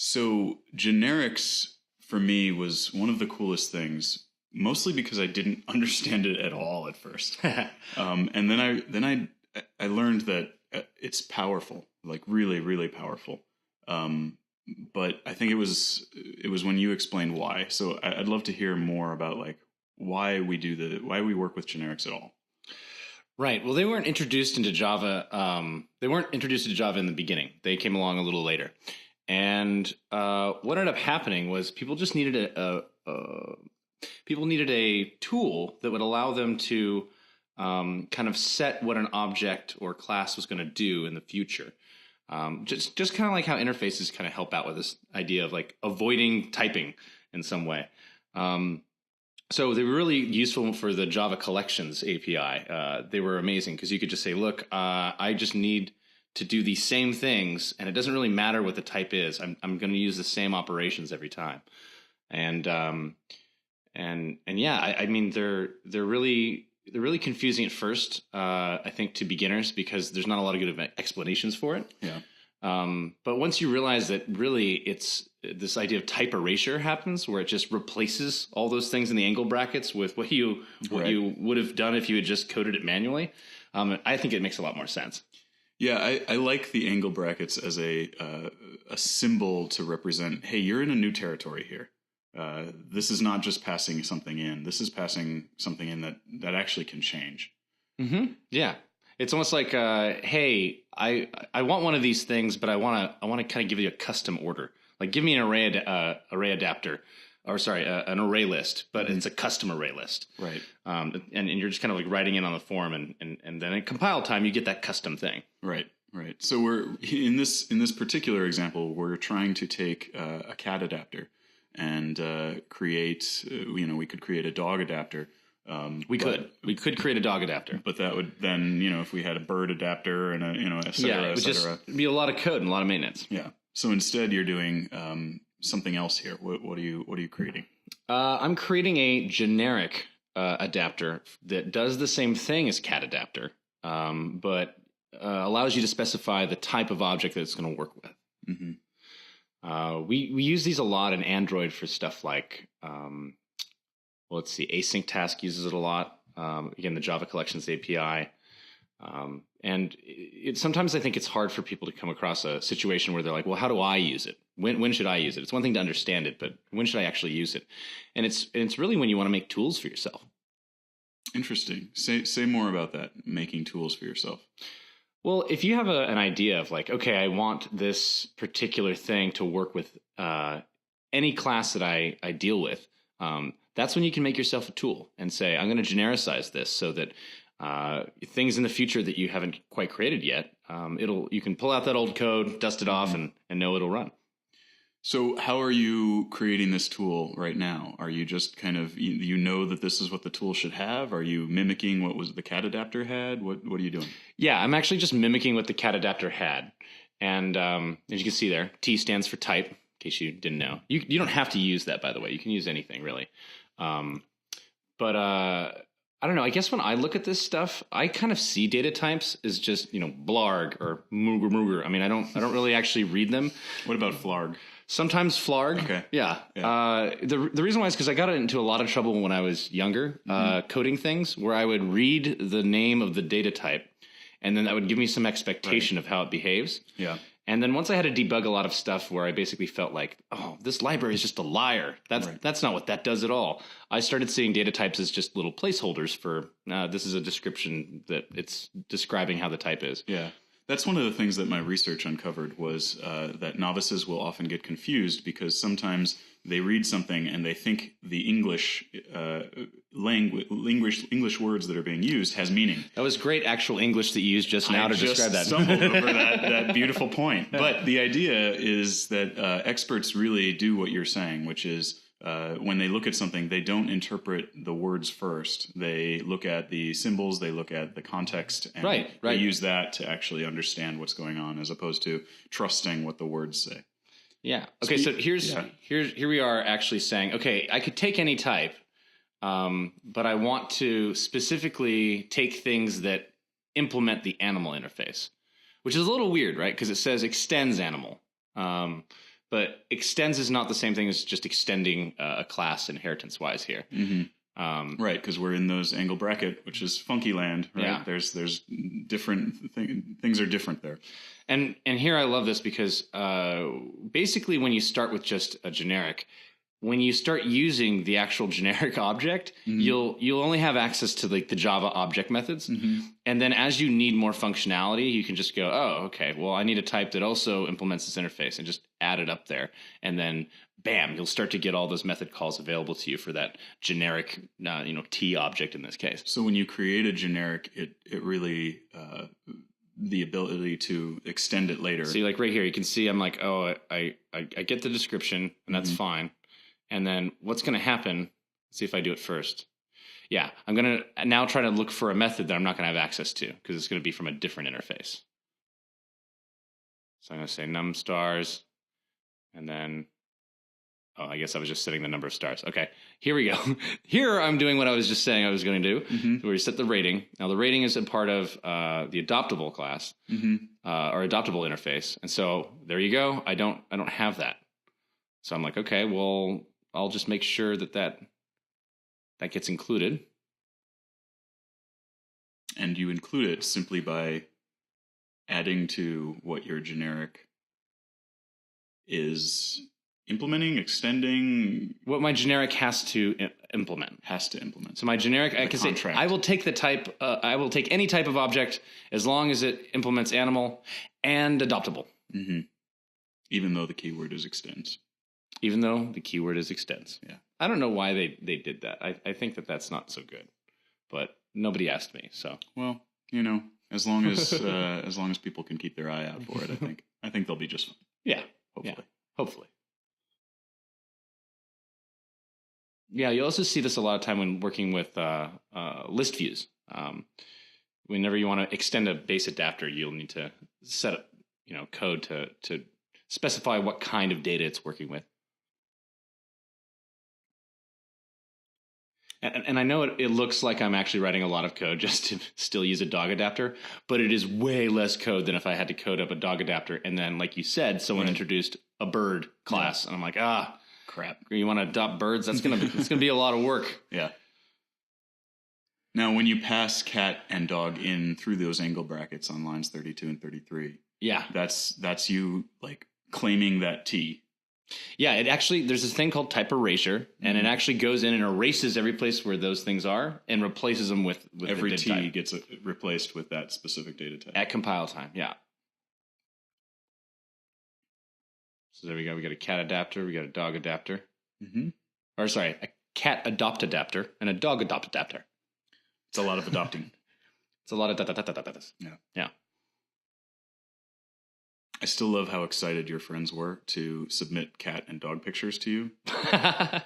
So generics for me was one of the coolest things, mostly because I didn't understand it at all at first. And then I learned that it's powerful, like really, really powerful. But I think it was when you explained why. So I'd love to hear more about like why we work with generics at all. Right. Well, they weren't introduced into Java. They weren't introduced to Java in the beginning. They came along a little later. And what ended up happening was people just needed a tool that would allow them to kind of set what an object or class was going to do in the future. Just kind of like how interfaces kind of help out with this idea of like avoiding typing in some way. So they were really useful for the Java Collections API. They were amazing because you could just say, look, I just need to do these same things, and it doesn't really matter what the type is. I'm going to use the same operations every time. And yeah, I mean, they're really confusing at first, I think, to beginners because there's not a lot of good explanations for it. Yeah. But once you realize that really it's this idea of type erasure happens where it just replaces all those things in the angle brackets with what you would have done if you had just coded it manually, I think it makes a lot more sense. Yeah, I like the angle brackets as a symbol to represent, hey, you're in a new territory here. This is not just passing something in. This is passing something in that actually can change. Mm-hmm. Yeah. It's almost like, hey, I want one of these things, but I want to kind of give you a custom order. Like, give me an array adapter, or sorry, an array list, but it's a custom array list. Right. And you're just kind of like writing in on the form, and then at compile time, you get that custom thing. Right. Right. So we're in this particular example, we're trying to take a cat adapter and create. We could create a dog adapter. We could create a dog adapter, but that would then, if we had a bird adapter and et cetera, it would just be a lot of code and a lot of maintenance. Yeah. So instead, you're doing something else here. What are you creating? I'm creating a generic adapter that does the same thing as cat adapter, but allows you to specify the type of object that it's going to work with. Mm-hmm. We use these a lot in Android for stuff like. Let's see, async task uses it a lot. Again, the Java Collections API. And sometimes I think it's hard for people to come across a situation where they're like, well, how do I use it? When should I use it? It's one thing to understand it, but when should I actually use it? And it's really when you want to make tools for yourself. Interesting. Say more about that, making tools for yourself. Well, if you have an idea of like, okay, I want this particular thing to work with any class that I deal with, that's when you can make yourself a tool and say, I'm going to genericize this so that things in the future that you haven't quite created yet, you can pull out that old code, dust it off, and know it'll run. So how are you creating this tool right now? Are you just kind of, you know that this is what the tool should have? Are you mimicking what was the cat adapter had? What are you doing? Yeah, I'm actually just mimicking what the cat adapter had. And as you can see there, T stands for type, in case you didn't know. You don't have to use that, by the way. You can use anything, really. But I don't know. I guess when I look at this stuff, I kind of see data types as just, blarg or mooger. I mean, I don't really actually read them. What about flarg? Sometimes flarg. Okay. Yeah. The reason why is because I got into a lot of trouble when I was younger, coding things where I would read the name of the data type, and then that would give me some expectation of how it behaves. Yeah. And then once I had to debug a lot of stuff where I basically felt like, oh, this library is just a liar. That's not what that does at all. I started seeing data types as just little placeholders for this is a description that it's describing how the type is. Yeah. That's one of the things that my research uncovered was that novices will often get confused because sometimes they read something and they think the English words that are being used has meaning. That was great actual English that you used just now to describe that. I just stumbled over that beautiful point. But the idea is that experts really do what you're saying, which is when they look at something, they don't interpret the words first. They look at the symbols, they look at the context, and they use that to actually understand what's going on as opposed to trusting what the words say. Yeah. Okay. So here we are actually saying, okay, I could take any type, but I want to specifically take things that implement the animal interface, which is a little weird, right? Because it says extends animal. But extends is not the same thing as just extending a class inheritance-wise here. Mm-hmm. Right, because we're in those angle bracket, which is funky land. Right? Yeah. There's different things are different there. And here I love this because basically when you start with just a generic, when you start using the actual generic object, you'll only have access to like the Java object methods. And then as you need more functionality, you can just go, oh, okay, well, I need a type that also implements this interface, and just add it up there. And then bam, you'll start to get all those method calls available to you for that generic, T object in this case. So when you create a generic, it really the ability to extend it later. See, like right here, you can see I'm like, oh, I get the description, and that's fine. And then what's going to happen, let's see if I do it first. Yeah, I'm going to now try to look for a method that I'm not going to have access to because it's going to be from a different interface. So I'm going to say num stars, and then, oh, I guess I was just setting the number of stars. Okay, here we go. Here I'm doing what I was just saying I was going to do, where you set the rating. Now the rating is a part of the adoptable class or adoptable interface. And so there you go. I don't have that. So I'm like, okay, well, I'll just make sure that gets included. And you include it simply by adding to what your generic is implementing, extending. What my generic has to implement. So my generic, I can say, I will take the type. I will take any type of object as long as it implements animal and adoptable. Even though the keyword is extends. Even though the keyword is extends. Yeah. I don't know why they did that. I think that's not so good, but nobody asked me. So, well, as long as people can keep their eye out for it, I think they'll be just fine. Yeah. Hopefully. Yeah. You also see this a lot of time when working with list views. Whenever you want to extend a base adapter, you'll need to set up, code to specify what kind of data it's working with. And I know it looks like I'm actually writing a lot of code just to still use a dog adapter, but it is way less code than if I had to code up a dog adapter. And then, like you said, someone introduced a bird class, and I'm like, crap. You want to adopt birds? It's gonna be a lot of work. Yeah. Now, when you pass cat and dog in through those angle brackets on lines 32 and 33, that's you like claiming that T. Yeah, it actually, there's this thing called type erasure, and it actually goes in and erases every place where those things are and replaces them with every the T type. Gets replaced with that specific data type. At compile time, yeah. So there we go. We got a cat adapter. We got a dog adapter. Or sorry, a cat adopt adapter and a dog adopt adapter. It's a lot of adopting. It's a lot of Yeah. I still love how excited your friends were to submit cat and dog pictures to you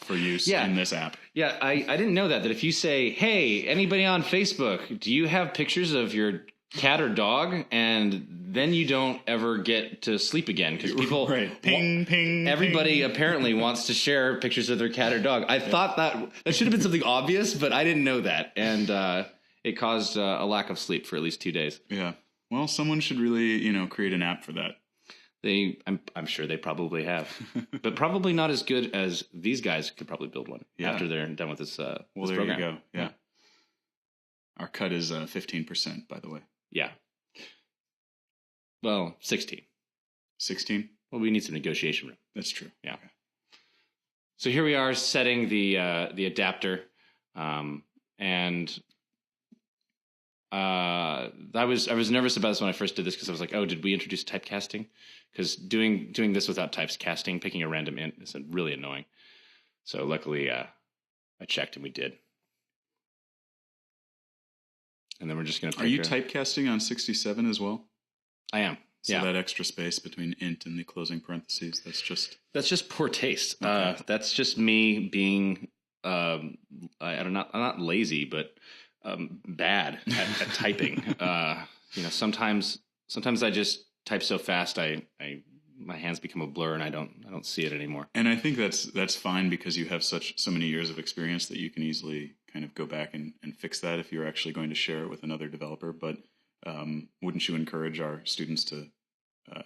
for use in this app. Yeah, I didn't know that you say, hey, anybody on Facebook, do you have pictures of your cat or dog? And then you don't ever get to sleep again because people, ping, everybody apparently wants to share pictures of their cat or dog. I thought that should have been something obvious, but I didn't know that. And it caused a lack of sleep for at least 2 days. Yeah. Well, someone should really, create an app for that. I'm sure they probably have, but probably not as good as these guys could probably build one after they're done with this. Well, this there program. you go. Yeah. Our cut is 15%, by the way. Yeah. Well, 16. 16? Well, we need some negotiation room. That's true. Yeah. Okay. So here we are setting the adapter, and I was nervous about this when I first did this because I was like, oh, did we introduce typecasting? Because doing this without typecasting, picking a random int is really annoying. So luckily, I checked and we did. And then we're just going to. Are you typecasting on 67 as well? I am. So that extra space between int and the closing parentheses, that's just poor taste. Okay. That's just me being I'm not lazy, but bad at typing. Sometimes I just type so fast my hands become a blur and I don't see it anymore. And I think that's fine because you have so many years of experience that you can easily kind of go back and fix that if you're actually going to share it with another developer. But wouldn't you encourage our students to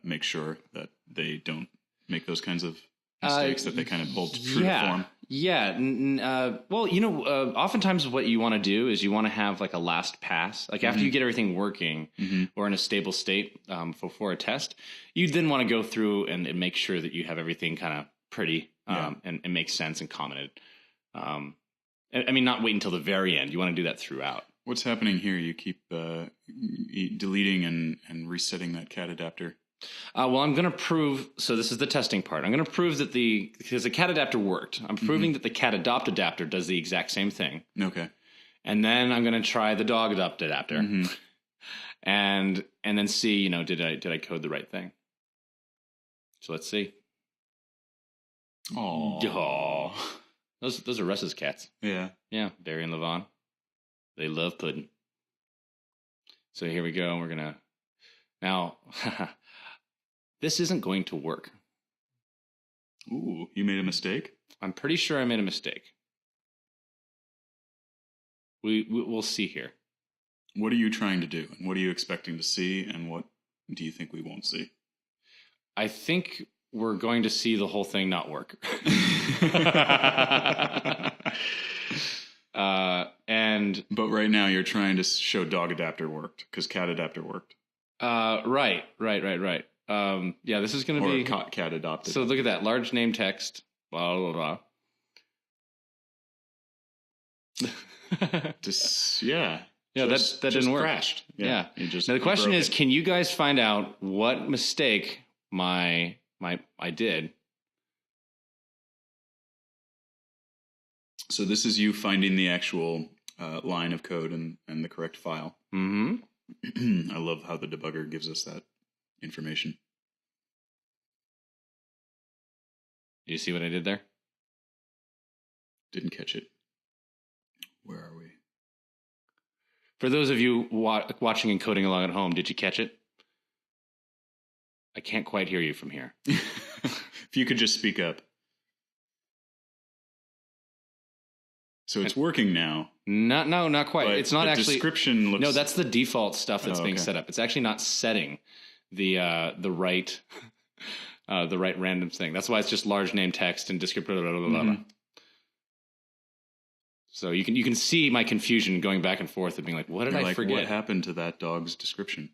make sure that they don't make those kinds of mistakes that they kind of hold true to form? Yeah. Well, oftentimes what you want to do is you want to have like a last pass. Like after you get everything working or in a stable state for a test, you then want to go through and make sure that you have everything kind of pretty and makes sense and commented. I mean, not wait until the very end. You want to do that throughout. What's happening here? You keep deleting and resetting that cat adapter. Well, I'm going to prove, so this is the testing part. I'm going to prove that because the cat adapter worked. I'm proving that the cat adopt adapter does the exact same thing. Okay. And then I'm going to try the dog adopt adapter and then see, did I code the right thing? So let's see. Oh. Those are Russ's cats. Yeah. Yeah. Barry and Levon. They love pudding. So here we go. We're going to, now, this isn't going to work. Ooh, you made a mistake? I'm pretty sure I made a mistake. We'll see here. What are you trying to do? And what are you expecting to see? And what do you think we won't see? I think we're going to see the whole thing not work. But right now you're trying to show dog adapter worked because cat adapter worked. Right. Yeah, this is going to be cat adopted. So look at that large name text. Blah blah blah. Yeah, that didn't work. Crashed. Yeah. Now the question is, can you guys find out what mistake I did? So this is you finding the actual line of code and the correct file. I love how the debugger gives us that information. You see what I did there? Didn't catch it. Where are we? For those of you watching and coding along at home, did you catch it? I can't quite hear you from here. If you could just speak up. So it's working now. Not quite. It's not actually. Description looks. No, that's the default stuff that's being set up. It's actually not setting the right the right random thing. That's why it's just large name text and descriptor. Blah, blah, blah, blah. So you can see my confusion going back and forth of being like, what did I forget? What happened to that dog's description?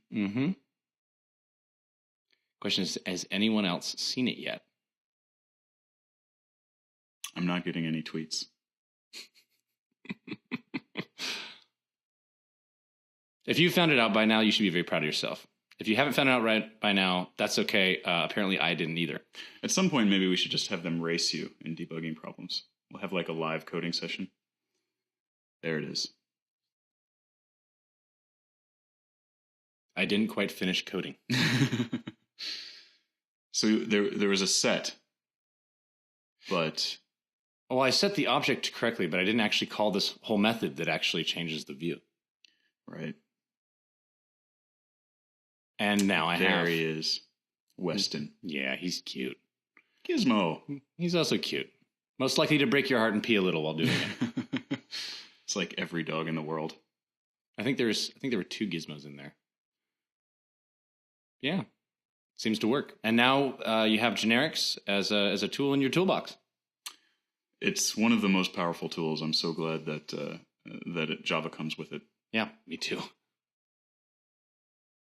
Question is, has anyone else seen it yet? I'm not getting any tweets. If you found it out by now, you should be very proud of yourself. If you haven't found it out right by now, that's okay. Apparently, I didn't either. At some point, maybe we should just have them race you in debugging problems. We'll have like a live coding session. There it is. I didn't quite finish coding. So there was a set, but... Well, I set the object correctly, but I didn't actually call this whole method that actually changes the view. Right. And now There he is. Weston. Yeah, he's cute. Gizmo. He's also cute. Most likely to break your heart and pee a little while doing it. It's like every dog in the world. I think there were 2 gizmos in there. Yeah. Seems to work. And now you have generics as a tool in your toolbox. It's one of the most powerful tools. I'm so glad that Java comes with it. Yeah, me too.